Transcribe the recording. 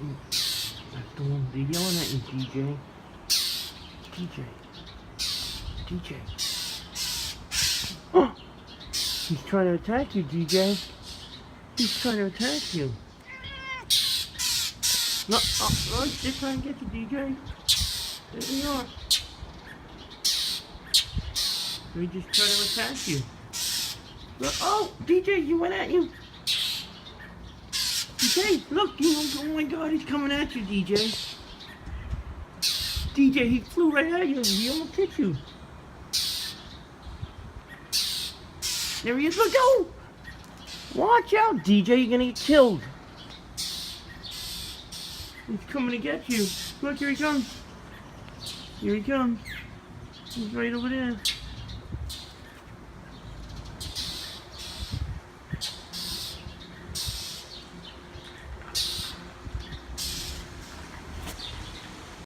That's the one they're yelling at you, DJ. DJ. DJ. Oh! He's trying to attack you, DJ. He's trying to attack you. No, oh, they're trying to get you, DJ. There they are. They just trying to attack you. Look, oh, DJ, you went at you. DJ, look, oh my God, he's coming at you, DJ. DJ, he flew right at you. He almost hit you. There he is. Look, go! Watch out, DJ. You're gonna get killed. He's coming to get you. Look, here he comes. Here he comes. He's right over there.